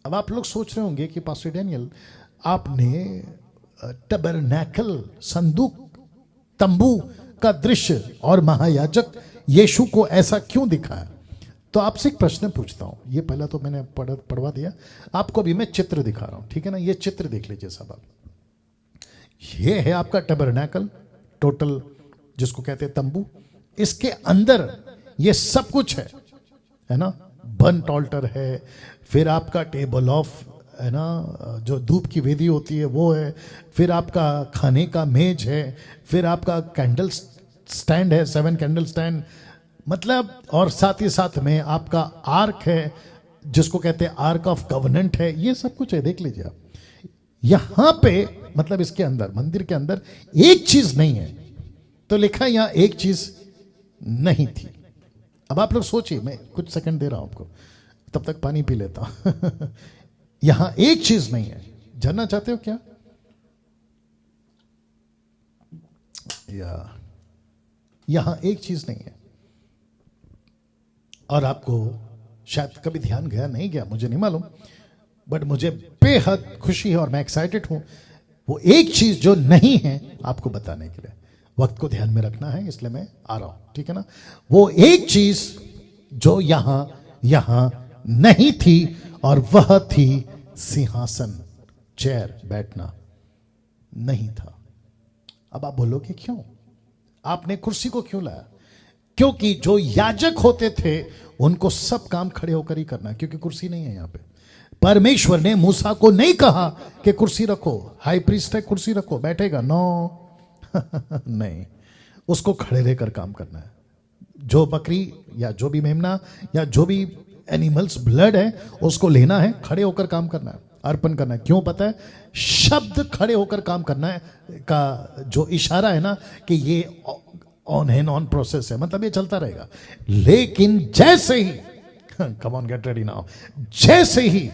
अब आप लोग सोच रहे होंगे कि पास्टर डैनियल, आपने टबरनैकल, संदूक, तंबू का दृश्य और महायाजक यीशु को ऐसा क्यों दिखाया? तो आपसे एक प्रश्न पूछता हूं। ये पहला तो मैंने पढ़वा दिया, आपको अभी मैं चित्र दिखा रहा हूं, ठीक है ना? ये चित्र देख लीजिए सब आप। ये है आपका टबरनैकल, टोटल जिसको कहते हैं तंबू। इसके अंदर ये सब कुछ है ना? बर्न्ट ऑल्टर है, फिर आपका टेबल ऑफ, है ना, जो धूप की वेदी होती है वो है, फिर आपका खाने का मेज है, फिर आपका कैंडल स्टैंड है, 7 कैंडल स्टैंड, मतलब, और साथ ही साथ में आपका आर्क है जिसको कहते हैं आर्क ऑफ कवनेंट है। ये सब कुछ है, देख लीजिए आप। यहां पे मतलब इसके अंदर, मंदिर के अंदर एक चीज नहीं है, तो लिखा यहां एक चीज नहीं थी। अब आप लोग सोचिए, मैं कुछ सेकंड दे रहा हूं आपको, तब तक पानी पी लेता हूं। यहां एक चीज नहीं है। जानना चाहते हो क्या? यहां एक चीज नहीं है। और आपको शायद कभी ध्यान गया, नहीं गया मुझे नहीं मालूम, बट मुझे बेहद खुशी है और मैं एक्साइटेड हूं वो एक चीज जो नहीं है आपको बताने के लिए। वक्त को ध्यान में रखना है, इसलिए मैं आ रहा हूं, ठीक है ना? वो एक चीज जो यहां नहीं थी, और वह थी सिंहासन, चेयर, बैठना नहीं था। अब आप बोलोगे क्यों? आपने कुर्सी को क्यों लाया? क्योंकि जो याजक होते थे उनको सब काम खड़े होकर ही करना, क्योंकि कुर्सी नहीं है यहां पे। परमेश्वर ने मूसा को नहीं कहा कि कुर्सी रखो, हाई प्रीस्ट है कुर्सी रखो, बैठेगा, नो। नहीं, उसको खड़े रहकर काम करना है। जो बकरी या जो भी मेमना या जो भी एनिमल्स ब्लड है उसको लेना है, खड़े होकर काम करना है, अर्पण करना है। क्यों पता है? शब्द खड़े होकर काम करना है का जो इशारा है ना, कि ये ऑन एंड ऑन प्रोसेस है, मतलब ये चलता रहेगा। लेकिन जैसे ही come on get ready now, जैसे ही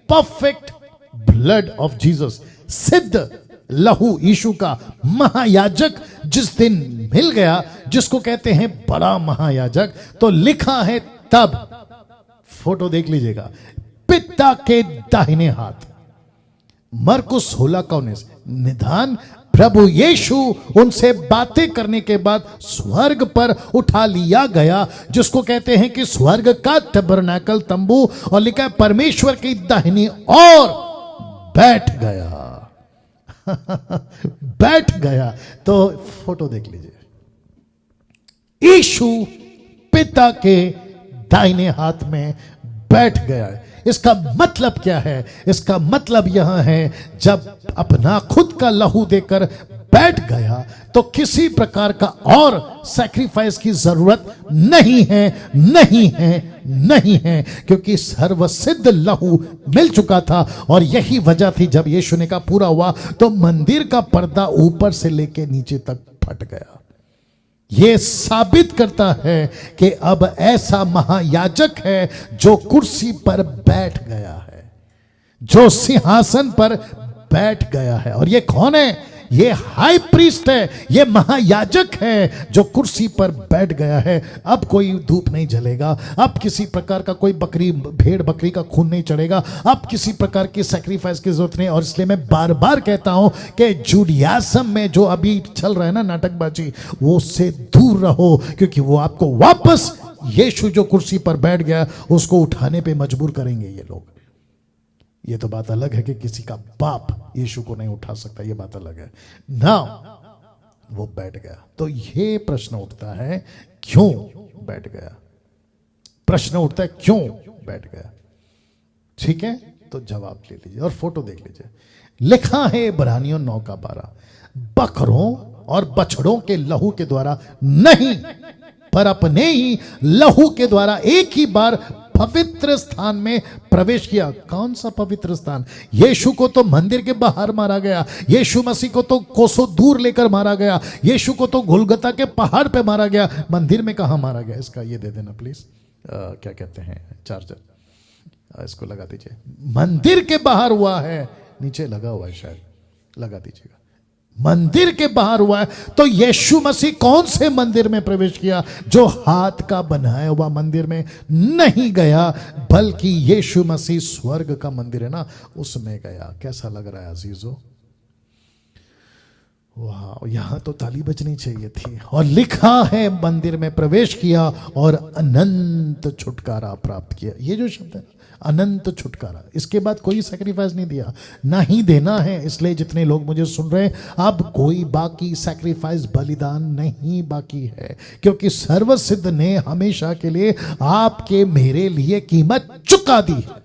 परफेक्ट ब्लड ऑफ जीसस, सिद्ध लहू यीशु का, महायाजक जिस दिन मिल गया, जिसको कहते हैं बड़ा महायाजक, तो लिखा है तब, फोटो देख लीजिएगा, पिता के दाहिने हाथ, मरकुस 16:19, निदान प्रभु यीशु उनसे बातें करने के बाद स्वर्ग पर उठा लिया गया, जिसको कहते हैं कि स्वर्ग का टबरनैकल, तंबू, और लिखा है परमेश्वर की दाहिनी ओर बैठ गया। बैठ गया। तो फोटो देख लीजिए, यीशु पिता के दाहिने हाथ में बैठ गया है। इसका मतलब क्या है? इसका मतलब यह है, जब अपना खुद का लहू देकर बैठ गया तो किसी प्रकार का और सैक्रिफाइस की जरूरत नहीं है, नहीं है, नहीं है, क्योंकि सर्वसिद्ध लहू मिल चुका था। और यही वजह थी, जब यीशु ने कहा पूरा हुआ, तो मंदिर का पर्दा ऊपर से लेके नीचे तक फट गया। यह साबित करता है कि अब ऐसा महायाजक है जो कुर्सी पर बैठ गया है, जो सिंहासन पर बैठ गया है। और ये कौन है? ये हाई प्रीस्ट है, ये महायाजक है जो कुर्सी पर बैठ गया है। अब कोई धूप नहीं जलेगा, अब किसी प्रकार का कोई बकरी, भेड़ बकरी का खून नहीं चढ़ेगा, अब किसी प्रकार की सैक्रिफाइस की जरूरत नहीं। और इसलिए मैं बार बार कहता हूं कि जुडियाज्म में जो अभी चल रहा है ना नाटकबाजी, वो उससे दूर रहो, क्योंकि वो आपको वापस यीशु जो कुर्सी पर बैठ गया उसको उठाने पे मजबूर करेंगे ये लोग। ये तो बात अलग है कि किसी का बाप यीशु को नहीं उठा सकता, ये बात अलग है ना। वो बैठ गया, तो ये प्रश्न उठता है क्यों बैठ गया? प्रश्न उठता है क्यों बैठ गया? ठीक है, तो जवाब ले लीजिए और फोटो देख लीजिए। लिखा है इब्रानियों 9:12, बकरों और बछड़ों के लहू के द्वारा नहीं, पर अपने ही लहू के द्वारा एक ही बार पवित्र स्थान में प्रवेश किया। कौन सा पवित्र स्थान? यीशु को तो मंदिर के बाहर मारा गया, यीशु मसीह को तो कोसों दूर लेकर मारा गया, यीशु को तो गोलगता के पहाड़ पे मारा गया, मंदिर में कहां मारा गया? इसका ये दे देना प्लीज, क्या कहते हैं, चार्जर, इसको लगा दीजिए। मंदिर के बाहर हुआ है, नीचे लगा हुआ है शायद, लगा दीजिएगा। मंदिर के बाहर हुआ है। तो यीशु मसीह कौन से मंदिर में प्रवेश किया? जो हाथ का बनाया हुआ मंदिर में नहीं गया, बल्कि यीशु मसीह स्वर्ग का मंदिर है ना, उसमें गया। कैसा लग रहा है अजीजों? वाह, यहां तो ताली बजनी चाहिए थी। और लिखा है मंदिर में प्रवेश किया और अनंत छुटकारा प्राप्त किया। ये जो शब्द है अनंत छुटकारा, इसके बाद कोई सैक्रिफाइस नहीं दिया, ना ही देना है। इसलिए जितने लोग मुझे सुन रहे हैं, अब कोई बाकी सैक्रिफाइस बलिदान नहीं बाकी है, क्योंकि सर्वसिद्ध ने हमेशा के लिए आपके मेरे लिए कीमत चुका दी है।